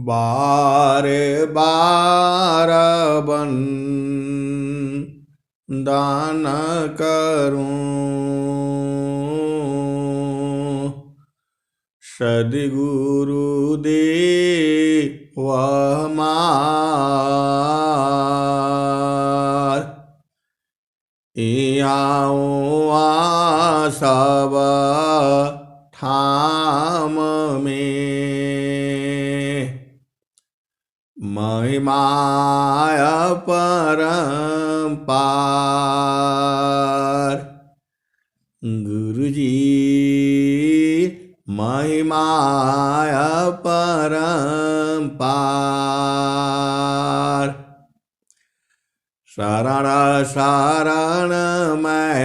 बार बार वंदन करूं सद्गुरुदेव हमार। इयाऊँ सब ठाम में महिमाय परम्पार। गुरुजी महिमाय परम्पार। शरण शरण मैं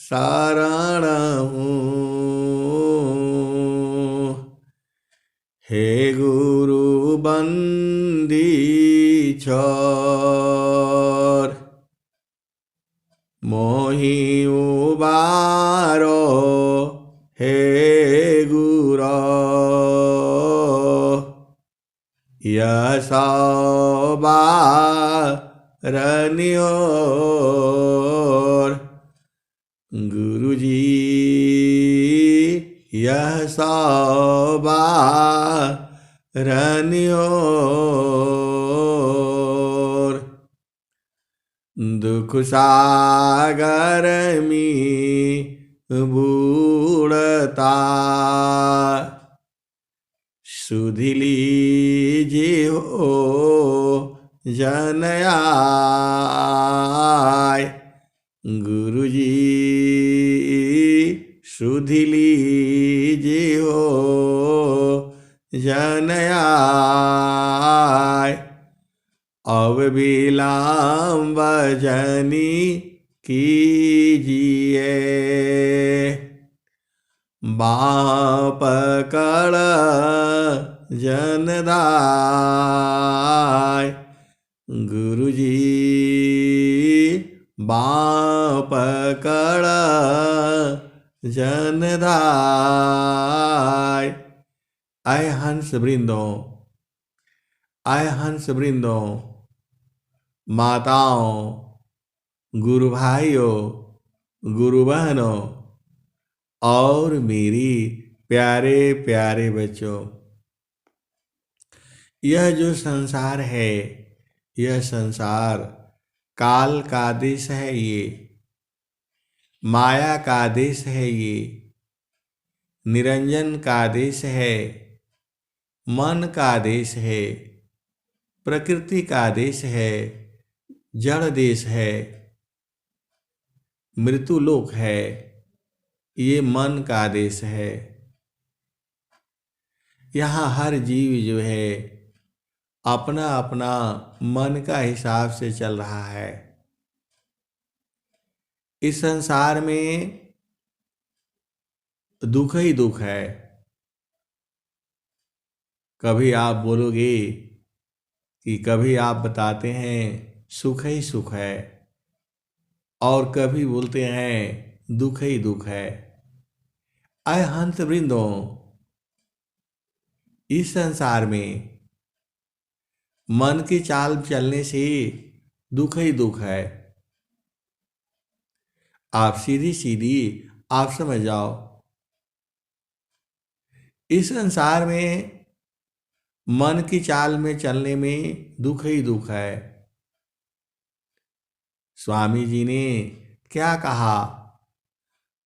शरण हूँ, हे गुरु बंदी छोर। मोहि उबारो हे गुरो, यह रनियोर। गुरुजी यह रनियोर। दुख सागर में बूढ़ता सुधि लीजिए हो जन आय। गुरुजी सुधि लीजिए हो जन आय। अब विलम्ब जनी कीजिए, बाँह पकड़ जनदाय। गुरुजी बाँह पकड़ जनदाय। आय हंस वृंदों, आय हंस वृंदों, माताओं, गुरु भाइयों, गुरु बहनों और मेरी प्यारे प्यारे बच्चों, यह जो संसार है, यह संसार काल का देश है, ये माया का देश है, ये निरंजन का देश है, मन का देश है, प्रकृति का देश है, जड़ देश है, मृत्यु लोक है, ये मन का देश है। यहाँ हर जीव जो है अपना अपना मन का हिसाब से चल रहा है। इस संसार में दुख ही दुख है। कभी आप बोलोगे कि कभी आप बताते हैं सुख ही सुख है, और कभी बोलते हैं दुख ही दुख है। आय हंस वृंदों, इस संसार में मन की चाल चलने से दुख ही दुख है। आप सीधी सीधी आप समझ जाओ, इस संसार में मन की चाल में चलने में दुख ही दुख है। स्वामी जी ने क्या कहा?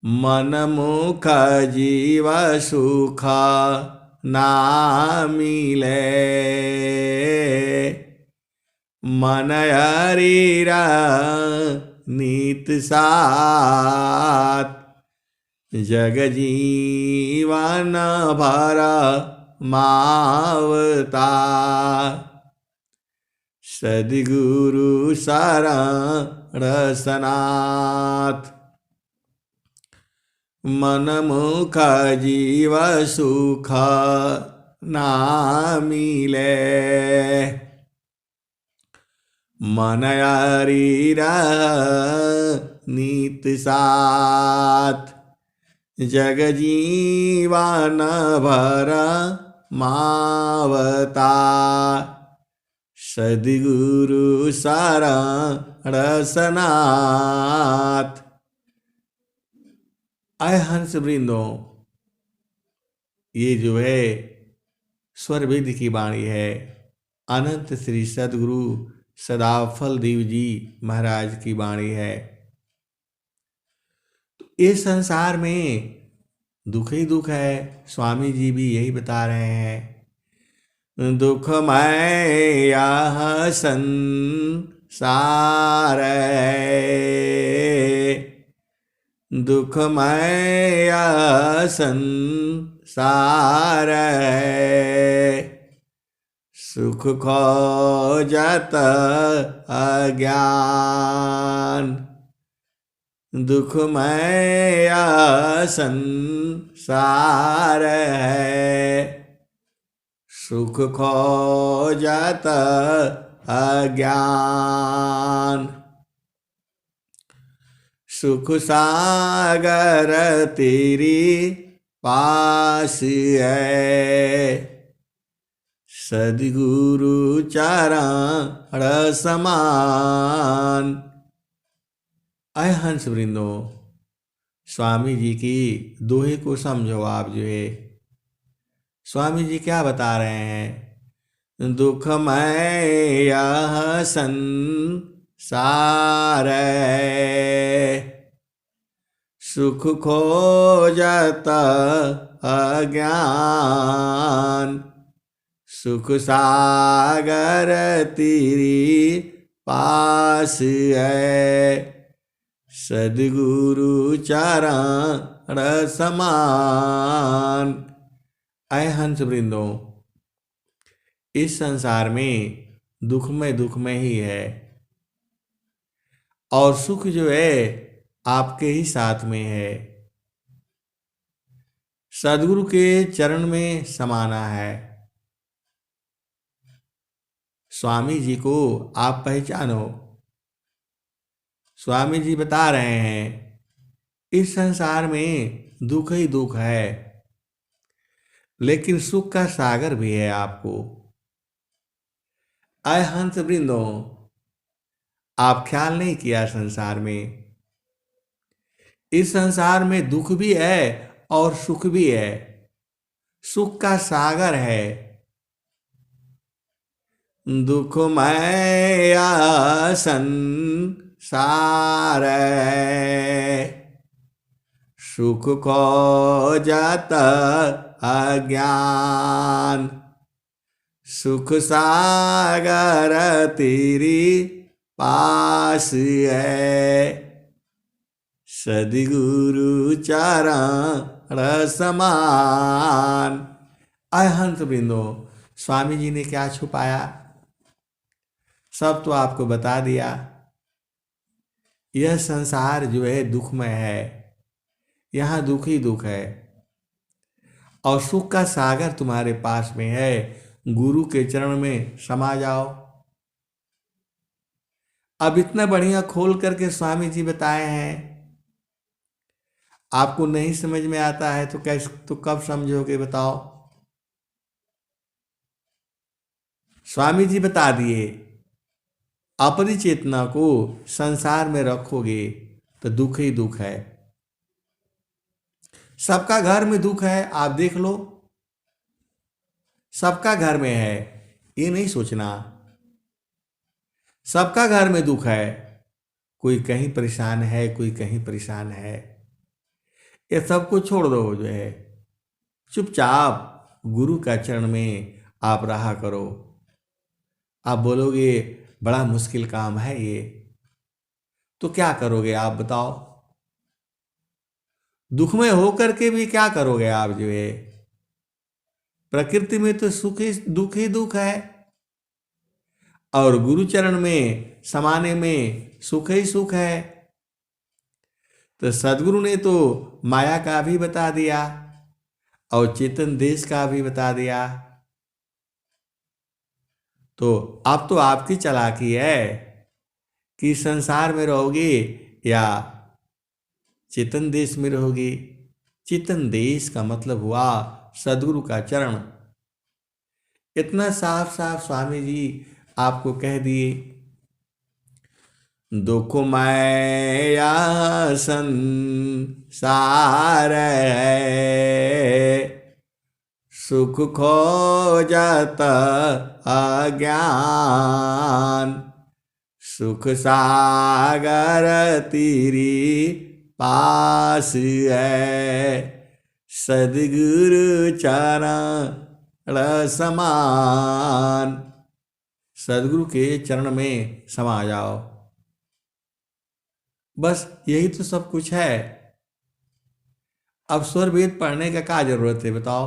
मन मुख जीव सुख ना मिले, मन हरीरा नीत साथ, जग जीवन भर मावता, सद्गुरु शरण सनाथ। मन मुख जीव सुख ना मिले, मन हरीरा नीत साथ, जग जीवन भर मावता सद्गुरु शरण सनाथ। आय हंस वृंदों, ये जो है स्वर वेद की वाणी है, अनंत श्री सद्गुरु सदाफल देव जी महाराज की वाणी है। तो इस संसार में दुख ही दुख है, स्वामी जी भी यही बता रहे हैं। दुखमय यह संसार है, दुखमय यह संसार है, सुख खोजत अज्ञान। दुखमय संसार है, सुख खोजत अज्ञान। सुख सागर तेरी पास है, सद्गुरु चरण समान। अय हंस वृंदो, स्वामी जी की दोहे को समझो आप जो है। स्वामी जी क्या बता रहे हैं? दुखमय यह संसार है, सुख खोजत अज्ञान। सुख सागर तेरी पास है, सद्गुरु चरण समान। अय हंस वृंदों, इस संसार में दुख में ही है, और सुख जो है आपके ही साथ में है। सद्गुरु के चरण में समाना है। स्वामी जी को आप पहचानो। स्वामी जी बता रहे हैं इस संसार में दुख ही दुख है, लेकिन सुख का सागर भी है आपको। अय हंस वृंदों, आप ख्याल नहीं किया संसार में, इस संसार में दुख भी है और सुख भी है। सुख का सागर है। दुखमय संसार है, सुख खोजत अज्ञान। सुख सागर तेरी पास है, सद्गुरु चरण समान। अय हंस वृंदो, स्वामी जी ने क्या छुपाया? सब तो आपको बता दिया। यह संसार जो है दुखमय है, यहाँ दुख ही दुख है, और सुख का सागर तुम्हारे पास में है। गुरु के चरण में समा जाओ। अब इतना बढ़िया खोल करके स्वामी जी बताए हैं, आपको नहीं समझ में आता है तो कैसे, तो कब समझोगे बताओ? स्वामी जी बता दिए, अपनी चेतना को संसार में रखोगे तो दुख ही दुख है। सबका घर में दुख है, आप देख लो, सबका घर में है, ये नहीं सोचना। सबका घर में दुख है, कोई कहीं परेशान है, कोई कहीं परेशान है। ये सबको छोड़ दो, जो है चुपचाप गुरु का चरण में आप रहा करो। आप बोलोगे बड़ा मुश्किल काम है ये, तो क्या करोगे आप बताओ? दुख में होकर के भी क्या करोगे आप जो है? प्रकृति में तो सुख ही दुख है, और गुरु चरण में समाने में सुख ही सुख है। तो सद्गुरु ने तो माया का भी बता दिया और चेतन देश का भी बता दिया। तो अब तो आपकी चालाकी है कि संसार में रहोगे या चेतन देश में रहोगे। चेतन देश का मतलब हुआ सद्गुरु का चरण, इतना साफ साफ स्वामी जी आपको कह दिए। दुखमय संसार है, सुख खोजत अज्ञान, सुख सागर तेरी पास है, सद्गुरु चरण समान। सद्गुरु के चरण में समा जाओ, बस यही तो सब कुछ है। अब स्वर वेद पढ़ने का क्या जरूरत है बताओ।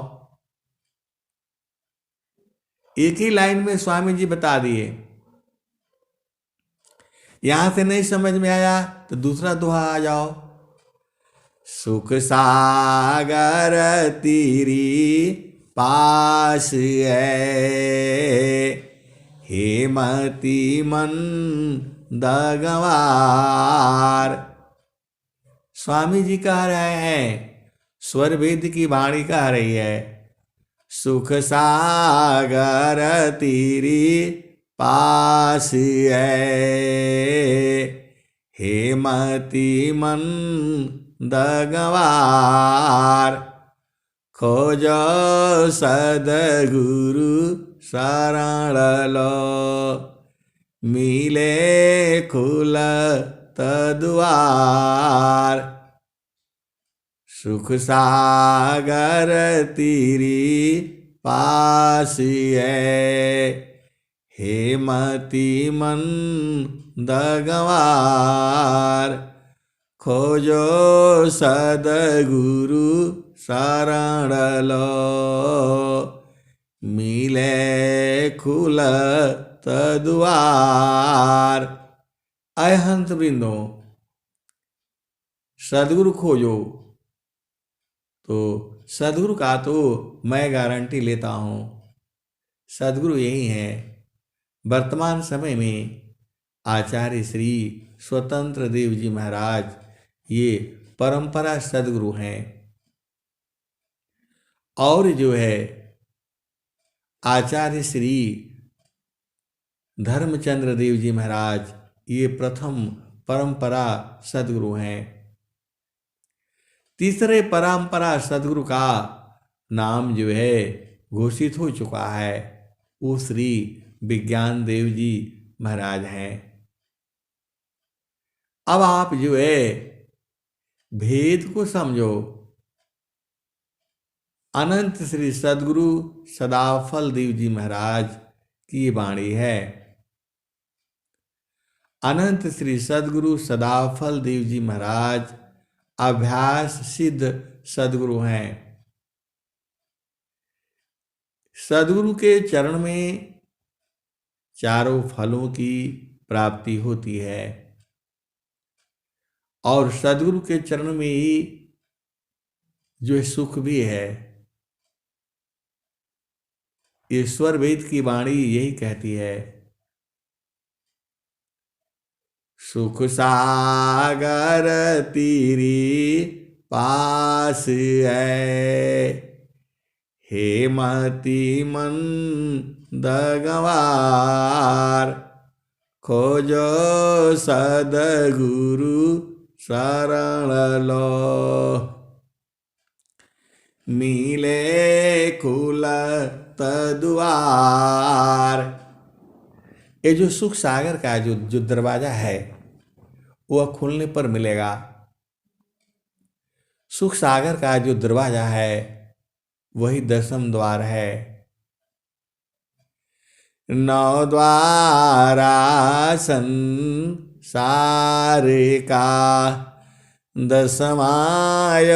एक ही लाइन में स्वामी जी बता दिए। यहां से नहीं समझ में आया तो दूसरा दोहा आ जाओ। सुख सागर तेरी पास है, हेमती मन दगवार। स्वामी जी कह रहे हैं, स्वर वेद की वाणी कह रही है, सुख सागर तेरी पास है, हेमती मन दगवार। खोजो सद्गुरु शरण लो, मिले खुलत द्वार। सुख सागर तेरी पास है, हेमती मन दगवार। खोजो सद्गुरु शरण लो, मिले खुलत द्वार। अय हंस वृंदो, सद्गुरु खोजो तो सद्गुरु का तो मैं गारंटी लेता हूँ, सद्गुरु यही है। वर्तमान समय में आचार्य श्री स्वतंत्र देव जी महाराज ये परंपरा सद्गुरु हैं। और जो है आचार्य श्री धर्मचंद्र देव जी महाराज ये प्रथम परंपरा सद्गुरु हैं। तीसरे परंपरा सद्गुरु का नाम जो है घोषित हो चुका है, वो श्री विज्ञान देव जी महाराज हैं। अब आप जो है भेद को समझो। अनंत श्री सद्गुरु सदाफल देव जी महाराज की ये वाणी है। अनंत श्री सद्गुरु सदाफल देव जी महाराज अभ्यास सिद्ध सद्गुरु हैं। सद्गुरु के चरण में चारों फलों की प्राप्ति होती है और सद्गुरु के चरण में ही जो सुख भी है। ईश्वर वेद की वाणी यही कहती है, सुख सागर तेरी पास है, हेमती मन दगवार। खोजो सद्गुरु शरण लो, मिले खुलत द्वार। ये जो सुख सागर का जो दरवाजा है वह खुलने पर मिलेगा। सुख सागर का जो दरवाजा है वही दशम द्वार है। 9 द्वारा संसार का, दशमाय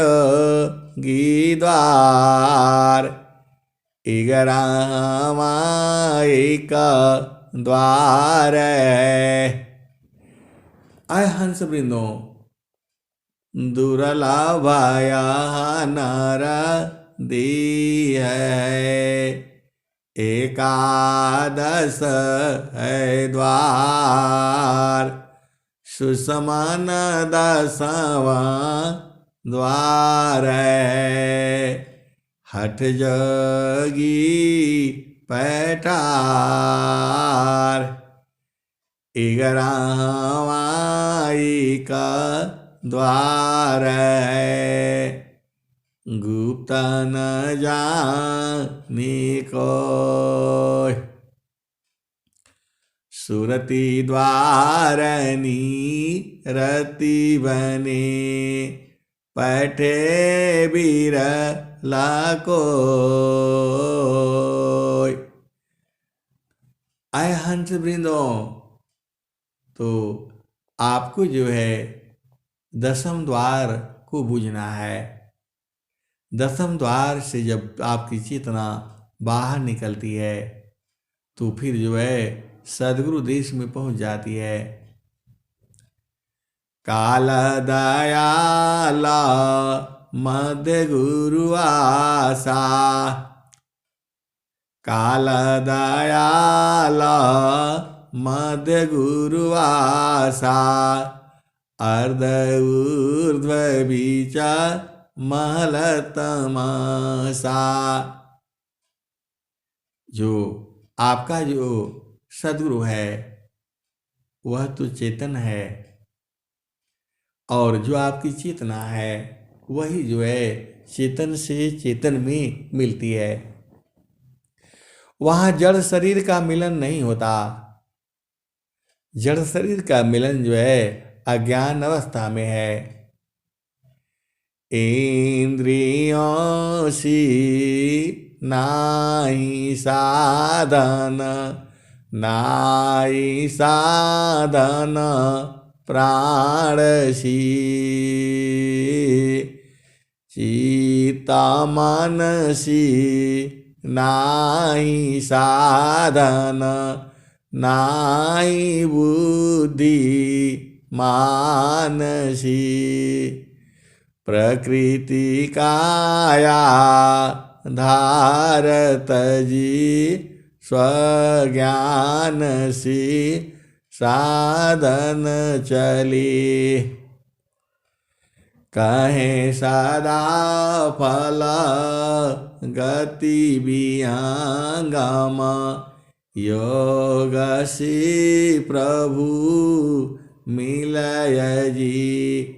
द्वार। 11वां का द्वार है। आय हंस वृंदो, दुर्लभया नर दी है, एकादश है द्वार। सुसमन 10वां द्वार है, हठ जोगी पैठार, इगरामाई का द्वार है, गुप्त न जाने कोय। सुरति द्वारनी रति बने, पैठे बिरला कोय। आए हंस वृंदों, तो आपको जो है दसम द्वार को बूझना है। दसम द्वार से जब आपकी चेतना बाहर निकलती है तो फिर जो है सद्गुरु देश में पहुंच जाती है। काल दयाला मध्य गुरु आसा, काल दयाला मध्य गुरु आसा, अर्ध ऊर्ध्व बीच महल तमासा। जो आपका जो सद्गुरु है वह तो चेतन है, और जो आपकी चेतना है वही जो है चेतन से चेतन में मिलती है। वहाँ जड़ शरीर का मिलन नहीं होता। जड़ शरीर का मिलन जो है अज्ञान अवस्था में है। इंद्रियों से नाई साधन, नाई साधन प्राणसी, चित्ता मनसी नाई साधन, नाई बुद्धि मानसी, प्रकृति काया धारत जी, स्वज्ञान सी साधन चली। कहे सदा फल गति विहंगम, योग से प्रभु मिलय जी।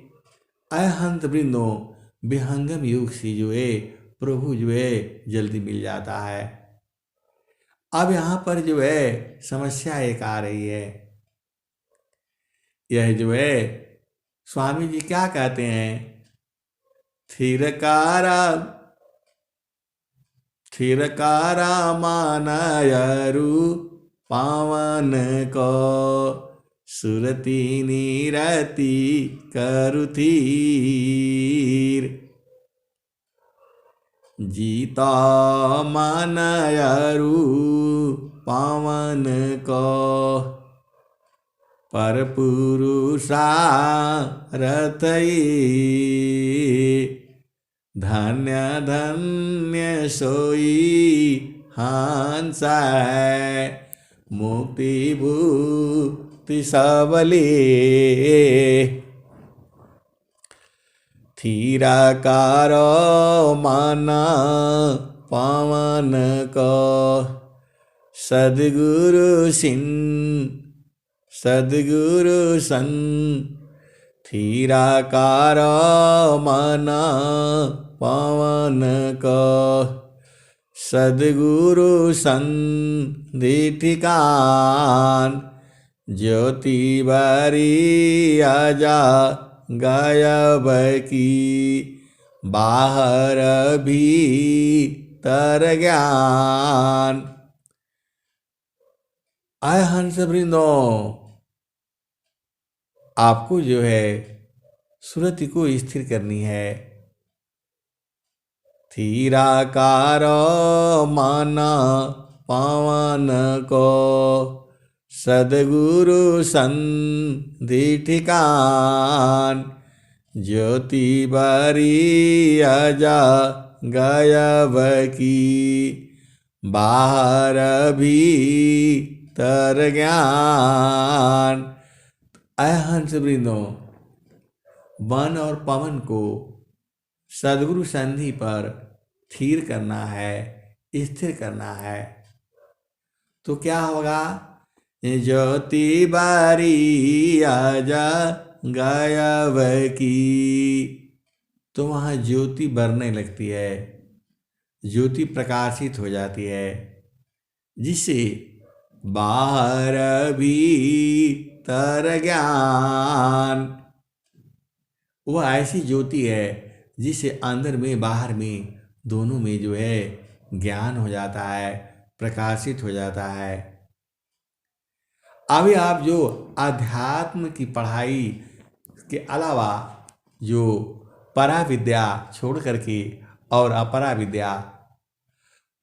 आय हंत वृंदों, विहंगम योग से जो है प्रभु जो है जल्दी मिल जाता है। अब यहाँ पर जो है समस्या एक आ रही है। यह जो है स्वामी जी क्या कहते हैं, थिरकारा मानयरु पावन को, सुरति निरति करुथीर, जीता मानयरु पावन को, पर पुरुषा रथई, धन्य धन्य सोई हंस है, मुक्ति भूति सबले, थिरकारो मन पावन को, सद्गुरु सन, थिरकारो मन पावन को, सद्गुरु संधि ठिकान, ज्योति बरी आजा गायब की, बाहर भीतर ज्ञान। आय हंस वृंदों, आपको जो है सुरति को स्थिर करनी है। थिरकारो मन पावन को, सद्गुरु संधि ठिकान, ज्योति बरी अजा गायब की, बाहर भीतर ज्ञान। अय हंस वृंदों, वन और पवन को सद्गुरु संधि पर स्थिर करना है, स्थिर करना है। तो क्या होगा? ज्योति बारी आजा गायब की, तो वहाँ ज्योति बरने लगती है, ज्योति प्रकाशित हो जाती है, जिससे बाहर भीतर ज्ञान, वह ऐसी ज्योति है जिससे अंदर में बाहर में दोनों में जो है ज्ञान हो जाता है, प्रकाशित हो जाता है। अभी आप जो अध्यात्म की पढ़ाई के अलावा जो परा विद्या छोड़ करके और अपरा विद्या,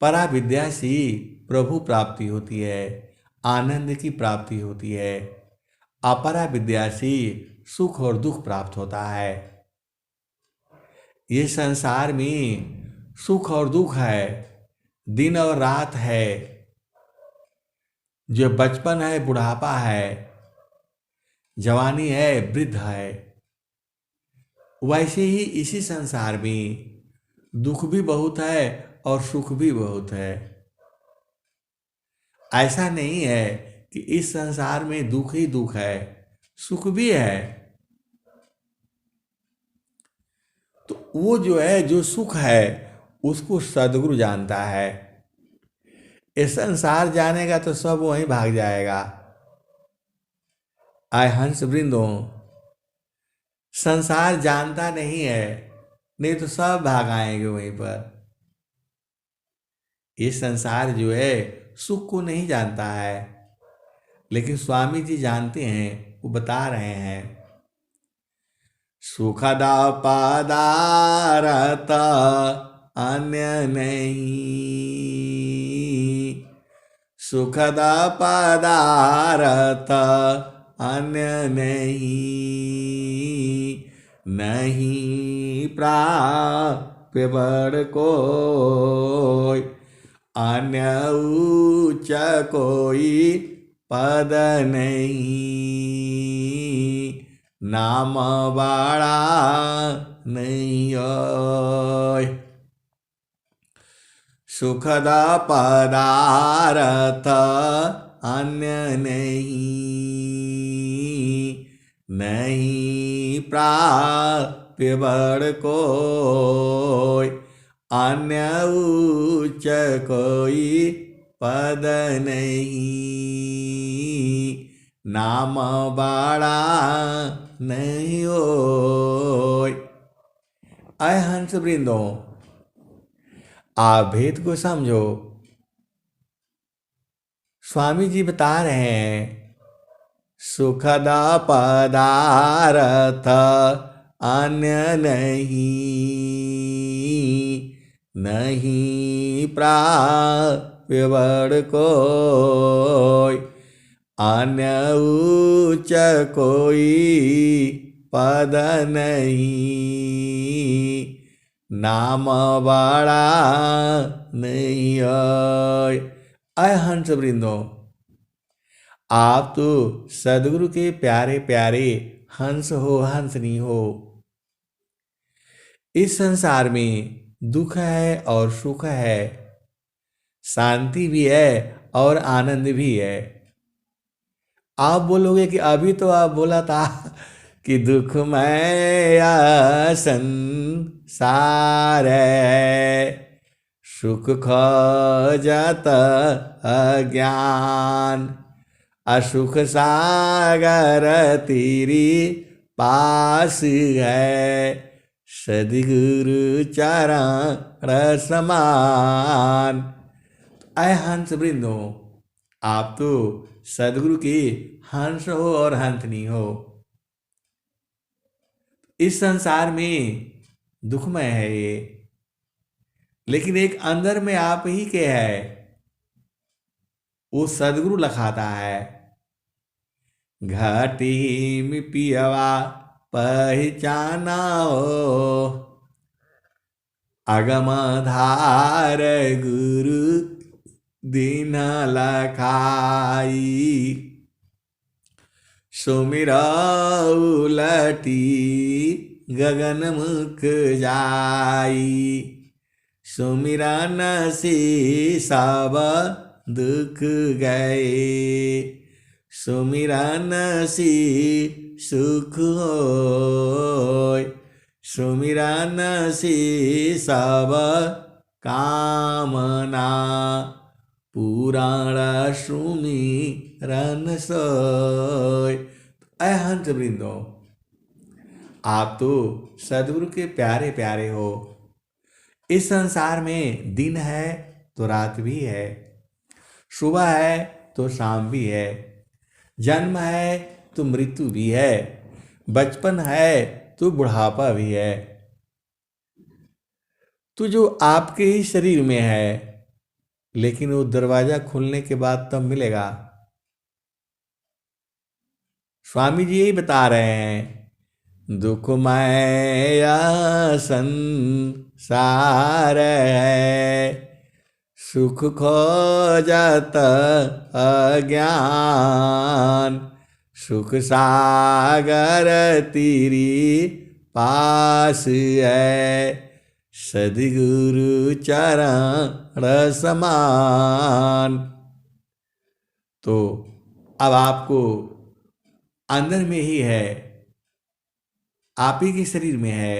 परा विद्या से प्रभु प्राप्ति होती है, आनंद की प्राप्ति होती है। अपरा विद्या से सुख और दुख प्राप्त होता है। ये संसार में सुख और दुख है, दिन और रात है, जो बचपन है बुढ़ापा है, जवानी है वृद्ध है। वैसे ही इसी संसार में दुख भी बहुत है और सुख भी बहुत है। ऐसा नहीं है कि इस संसार में दुख ही दुख है, सुख भी है। तो वो जो है, जो सुख है, उसको सद्गुरु जानता है। ये संसार जानेगा तो सब वहीं भाग जाएगा। आय हंस वृंदो, संसार जानता नहीं है, नहीं तो सब भाग आएंगे वहीं पर। ये संसार जो है सुख को नहीं जानता है, लेकिन स्वामी जी जानते हैं, वो बता रहे हैं। सुखदा पदारथ अन्य नहीं, सुखदा पदारथ अन्य नहीं, नहीं प्राप्य बड़ कोई, अन्य उच्च कोई पद नहीं, नाम बड़ा नहीं होय। सुखदा पदारथ अन्य नहीं, नहीं प्राप्य बड़ कोई, अन्य उच्च कोई पद नहीं, नाम बड़ा नहीं होय। आय हंस वृंदो, आप भेद को समझो। स्वामी जी बता रहे हैं, सुखदा पदारथ अन्य नहीं, नहीं प्राप्य बड़ कोई, अन्य उच्च कोई पद नहीं, नाम बड़ा नहीं है। अय हंस वृंदो, आप तो सदगुरु के प्यारे प्यारे हंस हो, हंसनी हो। इस संसार में दुख है और सुख है, शांति भी है और आनंद भी है। आप बोलोगे कि अभी तो आप बोला था कि दुखमय संसार है, सुख खोजत अज्ञान, असुख सागर तेरी पास है, सद्गुरु चरण समान। अय हंस वृंदो, आप तो सद्गुरु की हंस हो और हंसनी हो। इस संसार में दुखमय है ये, लेकिन एक अंदर में आप ही के है, वो सद्गुरु लखाता है। घाटी में पियवा पहचाना हो, अगम धार गुरु दीन लखाई, सुमिरा उलटी गगन मुख जाई, सुमिरन से सब दुख गए। सुमिरन सी सुख होय, सुमिरन सी सब कामना, पुराण सुमिरन सोय। ऐ हंस वृंदो, आप तो सदगुरु के प्यारे प्यारे हो। इस संसार में दिन है तो रात भी है, सुबह है तो शाम भी है, जन्म है तो मृत्यु भी है, बचपन है तो बुढ़ापा भी है। तो जो आपके ही शरीर में है, लेकिन वो दरवाजा खुलने के बाद तब मिलेगा। स्वामी जी यही बता रहे हैं, दुखमय संसार है, सुख खोजत अज्ञान, सुख सागर तेरी पास है, सद्गुरु चरण समान। तो अब आपको अंदर में ही है, आप ही के शरीर में है,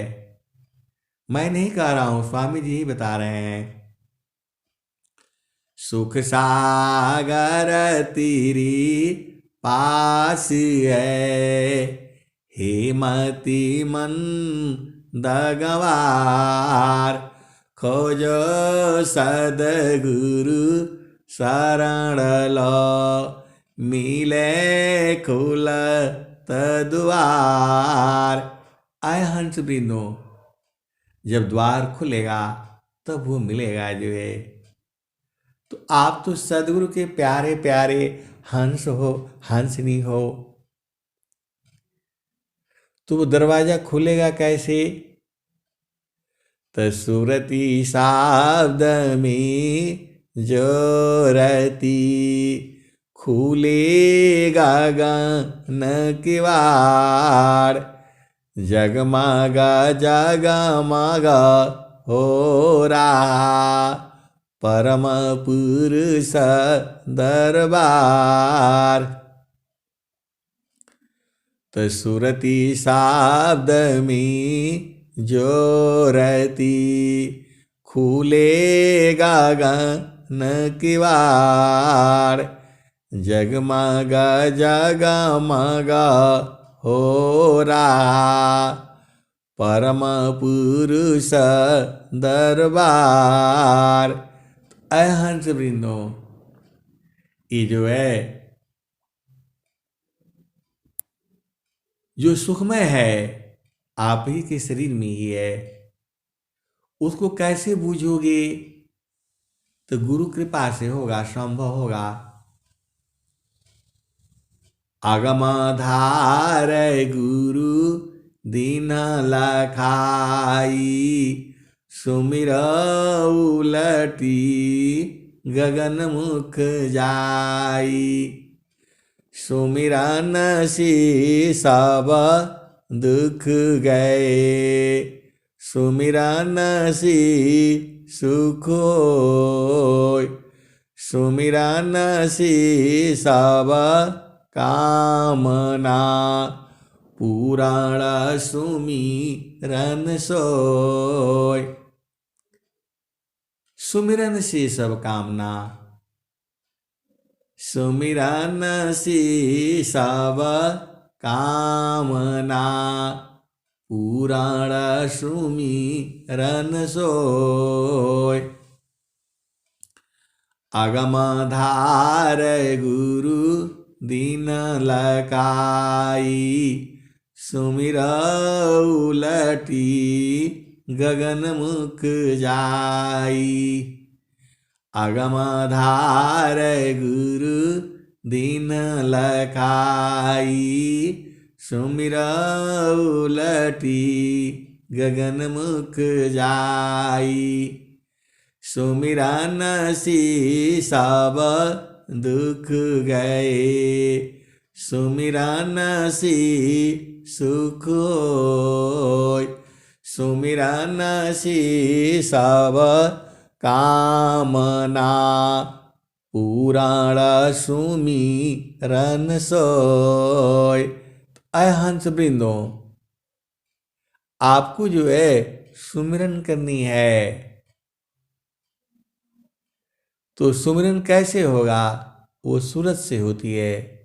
मैं नहीं कह रहा हूं, स्वामी जी ही बता रहे हैं। सुख सागर तेरी पास है, हे मति मंदगवार, खोजो सद्गुरु शरण लो, मिले खुलत द्वार। आए हंस वृंदो, जब द्वार खुलेगा तब वो मिलेगा जो है। तो आप तो सदगुरु के प्यारे प्यारे हंस हो, हंसनी हो। तो वो दरवाजा खुलेगा कैसे? तो सुरती शब्द में जोरती, खुलेगा गगन किवाड़, जगमगा जगमगा हो रहा परम पुरुष दरबार। तो सुरती शब्द में जोरती, खुलेगा गगन किवाड़, जगमगा जगमगा हो रहा परम पुरुष दरबार। ऐ हंस वृंदो, ये जो है, जो सुखमय है आप ही के शरीर में ही है। उसको कैसे बूझोगे? तो गुरु कृपा से होगा, संभव होगा। आगमधार गुरु दीन लखाई, सुमिर उलटी गगन मुख जाई, सुमिरन सी सब दुख गए, सुमिरन सी सुख होय, सुमिरन सी सब कामना, पुराण सुमिरन सोय। सुमिरन से सब कामना, सुमिरन से सब कामना, पुराण सुमिरन सोय। अगमधार गुरु दीन लखाई, सुमिर उलटी गगन मुख जाई, अगमधार गुरु दीन लखाई, सुमिर उलटी गगन मुख जाई, सुमिरन सी सब दुख गए, सुमिरन सी सुख होय, सुमिरन सी सब कामना, पुराण सुमिरन सोय। अय हंस वृंदो, आपको जो है सुमिरन करनी है। तो सुमिरन कैसे होगा? वो सूरत से होती है।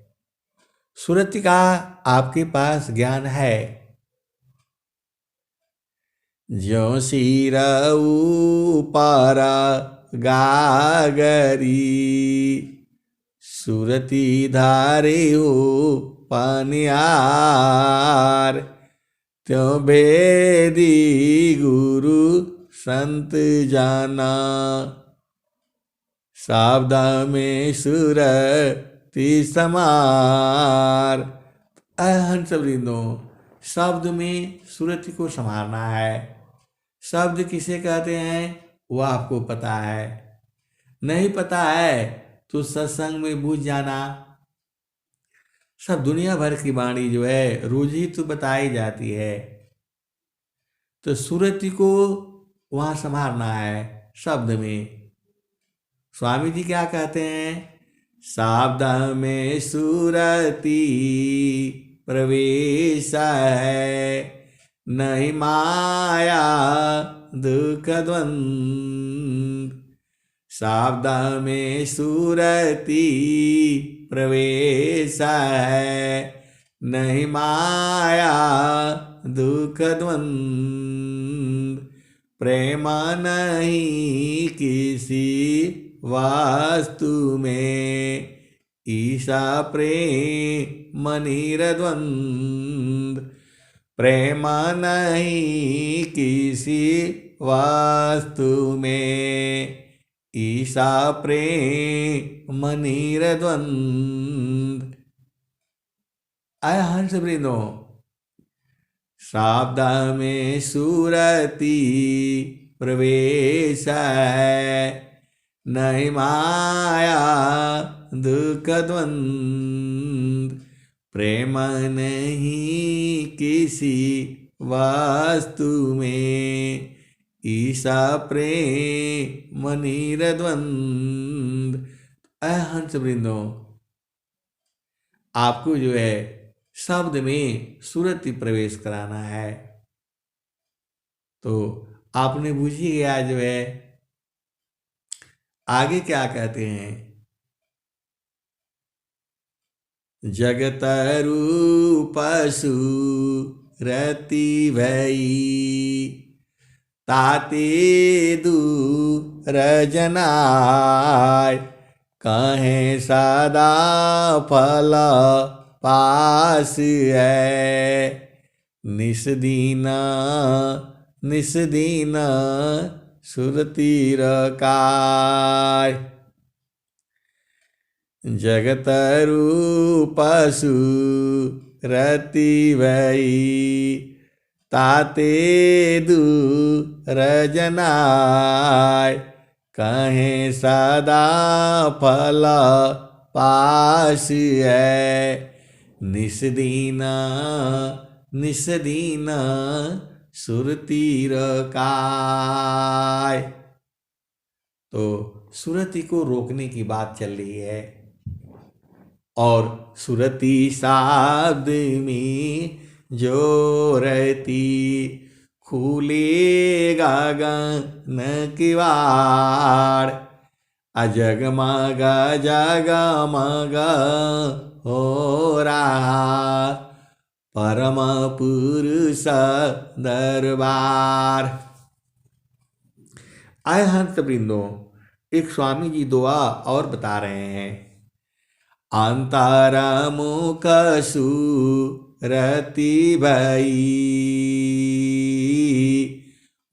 सूरत का आपके पास ज्ञान है। ज्यों सिरऊ पारा गागरी, सुरती धारे हो पानियार। त्यों भेदी गुरु संत जाना, सावधा में सुरति समार। हंस वृंदो, शब्द में सुरति को संभालना है। शब्द किसे कहते हैं वो आपको पता है। नहीं पता है तो सत्संग में बूझ जाना। सब दुनिया भर की वाणी जो है रोज ही तो बताई जाती है। तो सुरति को वहां संभालना है शब्द में। स्वामी जी क्या कहते हैं? सावधान में सुरति प्रवेश है, नहीं माया दुख द्वंद। सावधान में सुरति प्रवेश है, नहीं माया दुख द्वंद। प्रेम नहीं किसी वास्तु में, ईशा प्रेम निरद्वंद। प्रेम नहीं किसी वास्तु में, ईशा प्रेम निरद्वंद। आय हंस वृंदो, शाब्दा में सुरति प्रवेश है, नहीं माया दुख द्वंद। प्रेम नहीं किसी वास्तु में, ईशा प्रेम निरद्वंद। हंस वृंदो, आपको जो है शब्द में सुरति प्रवेश कराना है। तो आपने बुझ ही गया जो है। आगे क्या कहते हैं? जगत रूप सुरति भई, ताते दूर जनाय। कहे सदा फल पास है, निस्दीना निस्दीना सुरति रकाय। जगत रूप सुरति भई, ताते दूर जनाय। कहे सदा फल पास है, निस्दीना निस्दीना सुरति रकाय। तो सुरति को रोकने की बात चल रही है। और सुरति शब्द में जो रहती, खुलेगा गगन किवाड़। अजगमग जगमग हो रहा, परम पुरुष दरबार। आय हंस वृंदो, एक स्वामी जी दुआ और बता रहे हैं। अंतरमुख सुरति भई,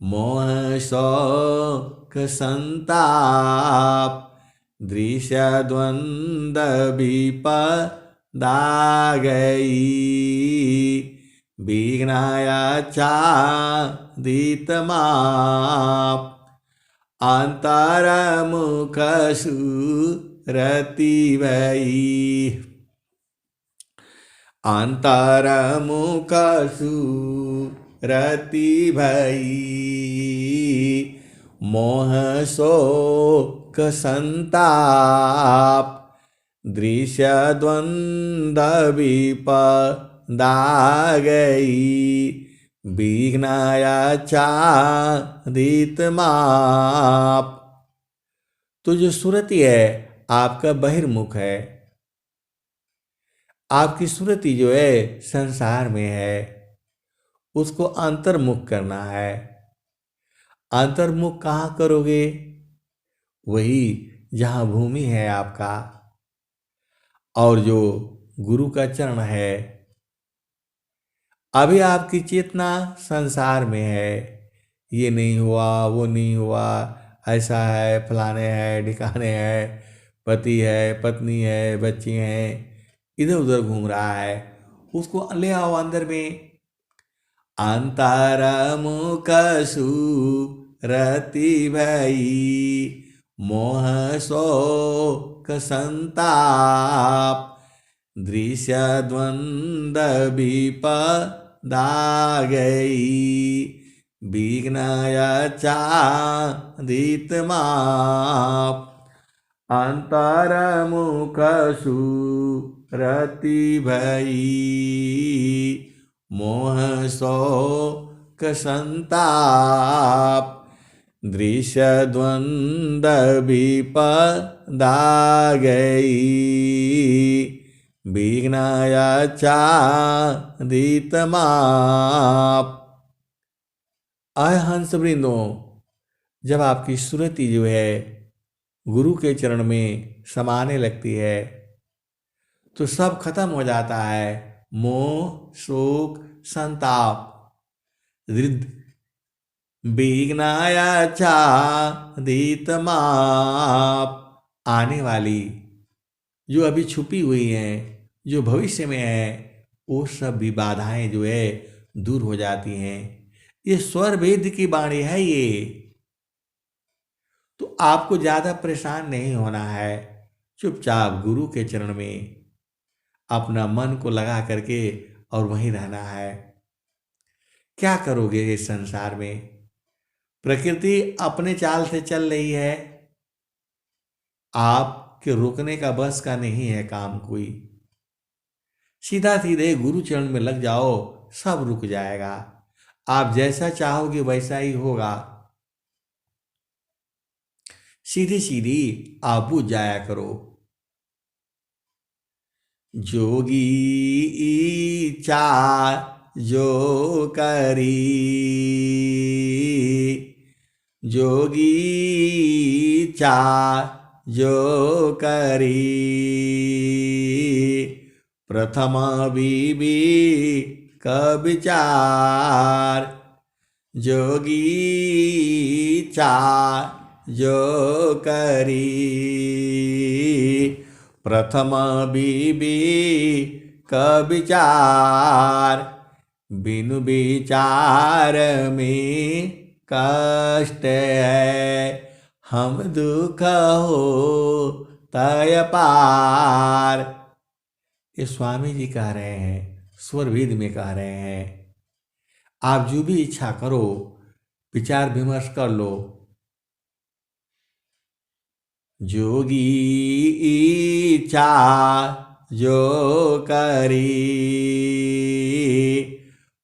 मोह शोक संताप। दृश्य द्वंद विपदा गई, विघ्नाया चादित माप। अंतरमुख सुरति भई, अंतरमुख सुरति भई। मोह शोक संताप दृश्य द्वंद्व विपदा गई विघ्नाया चादित माप। तो जो सुरति है आपका बहिर्मुख है, आपकी सुरति जो है संसार में है, उसको अंतर्मुख करना है। अंतर्मुख कहाँ करोगे? वही जहाँ भूमि है आपका, और जो गुरु का चरण है। अभी आपकी चेतना संसार में है, ये नहीं हुआ, वो नहीं हुआ, ऐसा है, फलाने है, ढिकाने है, पति है, पत्नी है, बच्चे हैं, इधर उधर घूम रहा है। उसको ले आओ अंदर में। अंतरमुख सुरति भई मोह शोक संताप दृश्य द्वंद्व विपदा गई विघ्नाया चादित माप। अंतरमुख सुरति भई मोह शोक संताप दृश्य द्वंद्व विपदा गई विघ्नाया चादित माप। हंस वृंदों, जब आपकी सुरति जो है गुरु के चरण में समाने लगती है तो सब खत्म हो जाता है। मोह शोक संताप विघ्नाया चादित माप। आने वाली जो अभी छुपी हुई हैं, जो भविष्य में है, वो सब भी बाधाएं जो है दूर हो जाती हैं। ये स्वर वेद की वाणी है ये। तो आपको ज्यादा परेशान नहीं होना है। चुपचाप गुरु के चरण में अपना मन को लगा करके और वहीं रहना है। क्या करोगे इस संसार में? प्रकृति अपने चाल से चल रही है, आपके रोकने का बस का नहीं है काम कोई। सीधा सीधे गुरु चरण में लग जाओ, सब रुक जाएगा। आप जैसा चाहोगे वैसा ही होगा। सीधी सीधी आप बुझ जाया करो। जोगी इच्छा जो करी, जोगी इच्छा जो करी प्रथम बीबी का विचार। जोगी इच्छा जो करी प्रथम बीबी का विचार। बिनु विचार में कष्ट है, हम दुख हो तय पार। ये स्वामी जी कह रहे हैं, स्वर वेद में कह रहे हैं। आप जो भी इच्छा करो, विचार विमर्श कर लो। जोगी इच्छा जो करी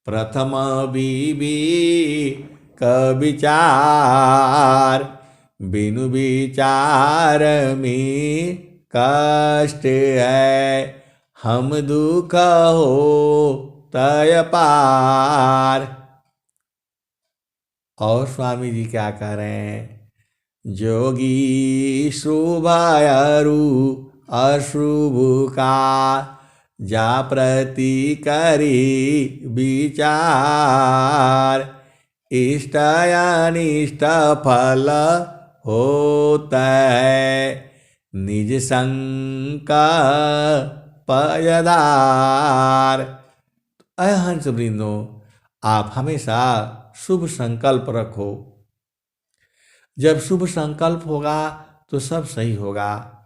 प्रथम बीबी का विचार। बिनु विचार में कष्ट है, हम दुख हो तय पार। और स्वामी जी क्या कह रहे हैं? जोगी शुभ अरु अशुभ का जा प्रति करी विचार। इष्ट अनिष्ट फल होता है, निज संकल्प यदार। हंस वृंदों, आप हमेशा शुभ संकल्प रखो। जब शुभ संकल्प होगा तो सब सही होगा।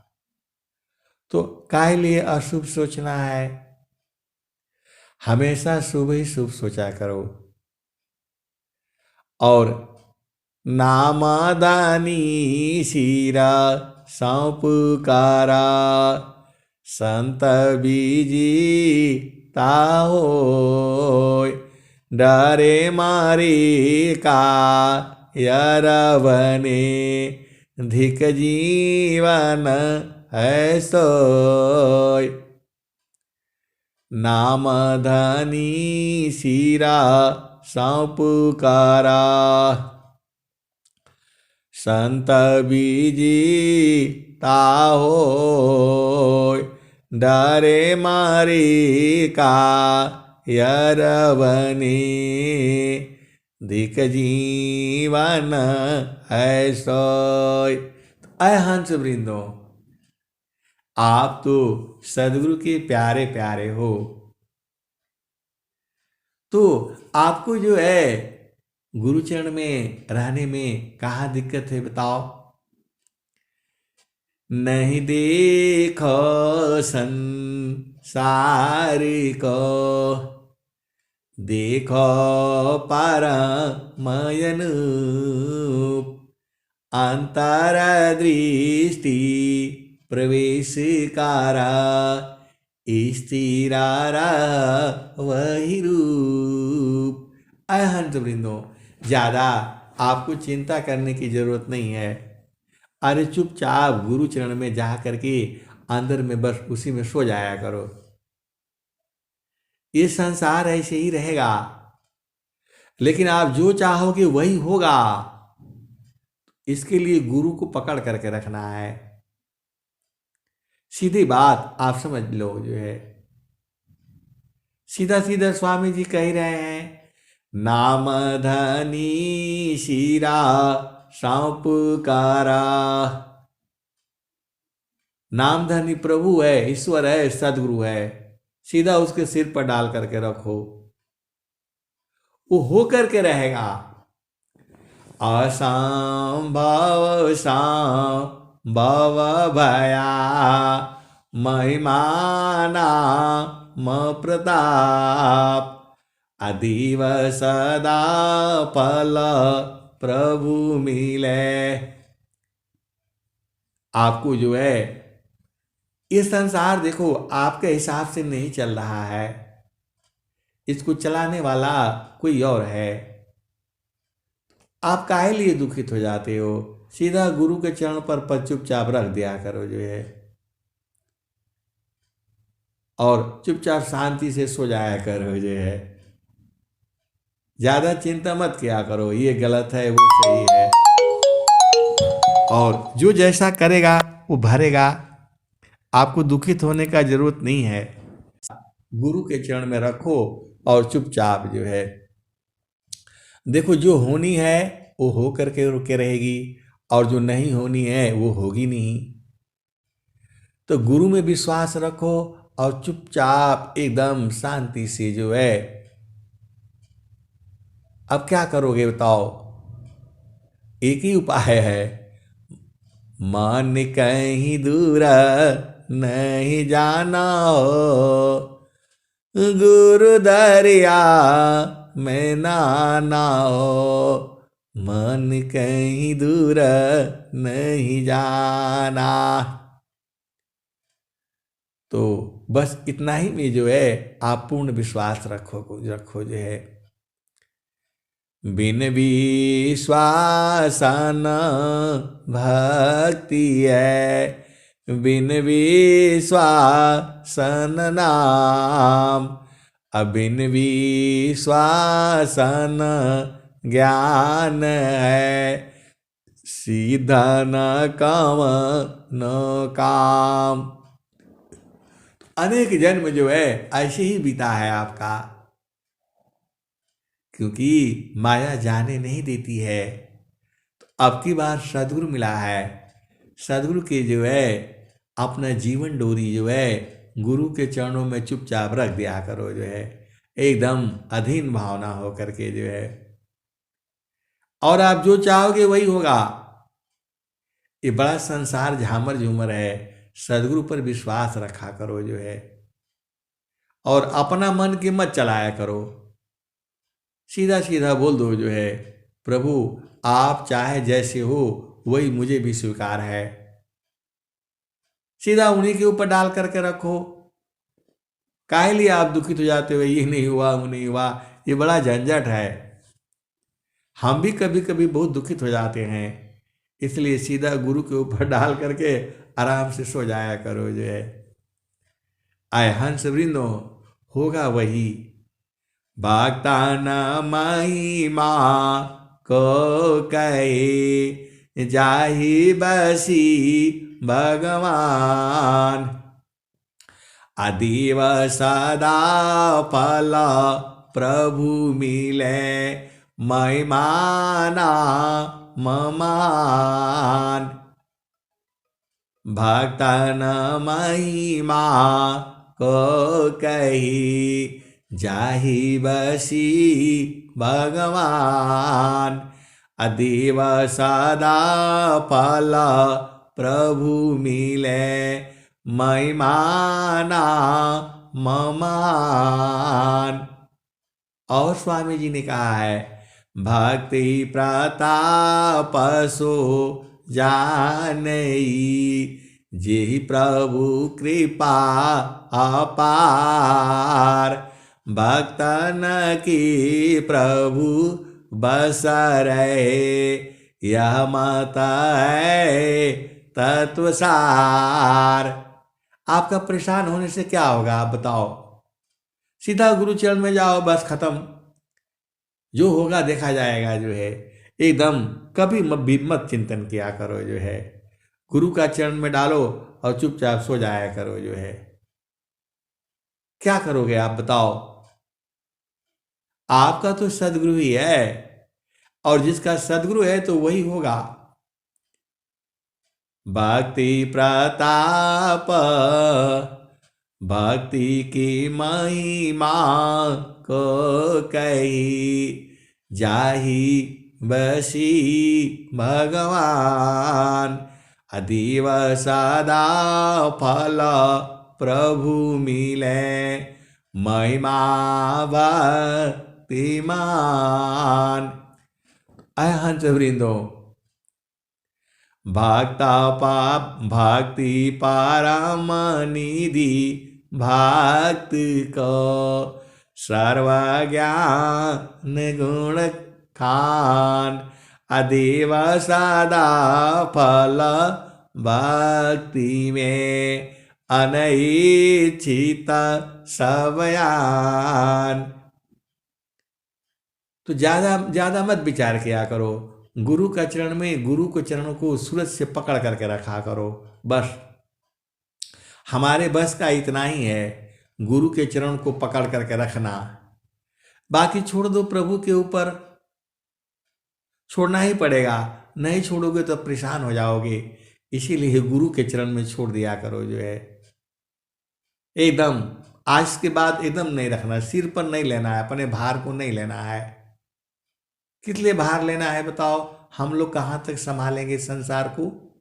तो काहे लिए अशुभ सोचना है? हमेशा शुभ ही शुभ सोचा करो। और नामदानी शीरा सौंपुकारा संत बीजी ताहोय डरे मारे का यरवने धिक जीवन है सोय नाम धनी शीरा सौंपुकारा संत बीजी ताहोय डरे मारी का यरवने धिक जीवन है सोय। अय हंस वृंदो, आप तो सदगुरु के प्यारे प्यारे हो, तो आपको जो है गुरुचरण में रहने में कहाँ दिक्कत है बताओ। नहीं देखो संसार को, देखो परमयन अंतर दृष्टि प्रवेश कारा स्थिरारा वही रूप। अहंत वृंदो, ज्यादा आपको चिंता करने की जरूरत नहीं है। अरे चुपचाप गुरु चरण में जा करके अंदर में बस उसी में सो जाया करो। ये संसार ऐसे ही रहेगा, लेकिन आप जो चाहोगे वही होगा। इसके लिए गुरु को पकड़ करके रखना है। सीधी बात आप समझ लो, जो है सीधा सीधा स्वामी जी कह रहे हैं, नाम धनी शीरा सौंपुकारा। नाम धनी प्रभु है, ईश्वर है, सदगुरु है, सीधा उसके सिर पर डाल करके रखो, वो हो करके रहेगा। असंभव संभव भया महिमाना म प्रताप अदीव सदा फल प्रभु मिले। आपको जो है ये संसार देखो आपके हिसाब से नहीं चल रहा है, इसको चलाने वाला कोई और है। आप काहे लिए दुखित हो जाते हो? सीधा गुरु के चरण पर चुपचाप रख दिया करो जो है, और चुपचाप शांति से सो जाया करो जो है। ज्यादा चिंता मत किया करो, ये गलत है वो सही है, और जो जैसा करेगा वो भरेगा। आपको दुखित होने का जरूरत नहीं है। गुरु के चरण में रखो और चुपचाप जो है देखो, जो होनी है वो हो करके रुके रहेगी, और जो नहीं होनी है वो होगी नहीं। तो गुरु में विश्वास रखो और चुपचाप एकदम शांति से जो है, अब क्या करोगे बताओ? एक ही उपाय है, मन कहीं दूर नहीं जाना हो, गुरु दरिया में नाना हो, मन कहीं दूर नहीं जाना। तो बस इतना ही में जो है आप पूर्ण विश्वास रखो जो है। बिन विश्वास न भक्ति है, बिन विश्वास न नाम, अबिन विश्वास न ज्ञान है, सीधा न काम न काम। अनेक जन्म जो है ऐसे ही बीता है आपका, क्योंकि माया जाने नहीं देती है। तो अब की बार सदगुरु मिला है, सदगुरु के जो है अपना जीवन डोरी जो है गुरु के चरणों में चुपचाप रख दिया करो जो है, एकदम अधीन भावना हो करके जो है, और आप जो चाहोगे वही होगा। ये बड़ा संसार झामर झूमर है, सदगुरु पर विश्वास रखा करो जो है, और अपना मन की मत चलाया करो। सीधा सीधा बोल दो जो है, प्रभु आप चाहे जैसे हो वही मुझे भी स्वीकार है। सीधा उन्हीं के ऊपर डाल करके रखो। काहे लिए आप दुखित हो जाते हो, ये नहीं हुआ वो नहीं हुआ, ये बड़ा झंझट है। हम भी कभी कभी बहुत दुखित हो जाते हैं, इसलिए सीधा गुरु के ऊपर डाल करके आराम से सो जाया करो जो है। आय हंस वृंदो, होगा वही भक्ता न महिमा को कहे जाहि बसी भगवान। अदीव सदा फल प्रभु मिले महिमाना ममान। भक्तन महिमा को कही जाहि बसी भगवान। अदीव सदा फल प्रभु मिले महिमाना ममान। और स्वामी जी ने कहा है, भक्ति प्रताप सो जानई जेहि प्रभु कृपा अपार। भक्तन की प्रभु बस रहे यह मत है तत्वसार। आपका परेशान होने से क्या होगा आप बताओ, सीधा गुरु चरण में जाओ, बस खत्म। जो होगा देखा जाएगा जो है। एकदम कभी मत चिंतन किया करो जो है। गुरु का चरण में डालो और चुपचाप सो जाया करो जो है। क्या करोगे आप बताओ। आपका तो सदगुरु ही है, और जिसका सदगुरु है तो वही होगा। भक्ति प्रताप भक्ति की महिमा को कही जाहि बसी भगवान। अदीव सदा फल प्रभु मिले महिमा भक्तिमान। अय हंस वृंदो, भक्ता पाप भक्ति परम निधि भक्त को सर्वज्ञान गुण खान। अदीव सदा फल भक्ति में अनैच्छित सबयान। तो ज्यादा मत विचार किया करो। गुरु का चरण में, गुरु के चरणों को सूरज से पकड़ करके रखा करो। बस हमारे बस का इतना ही है, गुरु के चरण को पकड़ करके रखना। बाकी छोड़ दो प्रभु के ऊपर। छोड़ना ही पड़ेगा, नहीं छोड़ोगे तो परेशान हो जाओगे। इसीलिए गुरु के चरण में छोड़ दिया करो जो है। एकदम आज के बाद एकदम नहीं रखना, सिर पर नहीं लेना है, अपने भार को नहीं लेना है। किस लिए भार लेना है बताओ। हम लोग कहां तक संभालेंगे संसार को।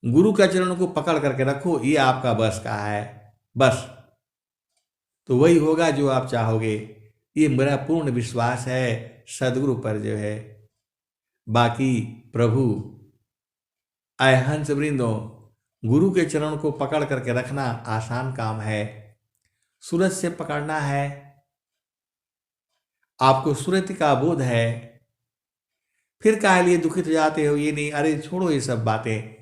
गुरु का चरण को पकड़ करके रखो, ये आपका बस का है। बस तो वही होगा जो आप चाहोगे। ये मेरा पूर्ण विश्वास है सदगुरु पर जो है। बाकी प्रभु आय हंस वृंदो, गुरु के चरण को पकड़ करके रखना आसान काम है। सूरज से पकड़ना है। आपको सूरज का बोध है, फिर काहे लिए दुखित हो जाते हो। ये नहीं, अरे छोड़ो ये सब बातें।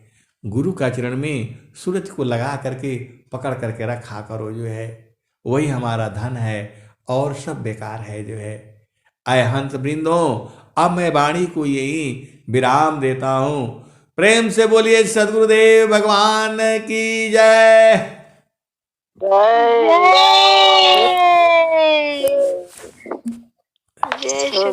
गुरु का चरण में सूरज को लगा करके पकड़ करके रखा करो जो है। वही हमारा धन है, और सब बेकार है जो है। आय हंस वृंदो, अब मैं वाणी को यही विराम देता हूं। प्रेम से बोलिए सदगुरुदेव भगवान की जय। जय जय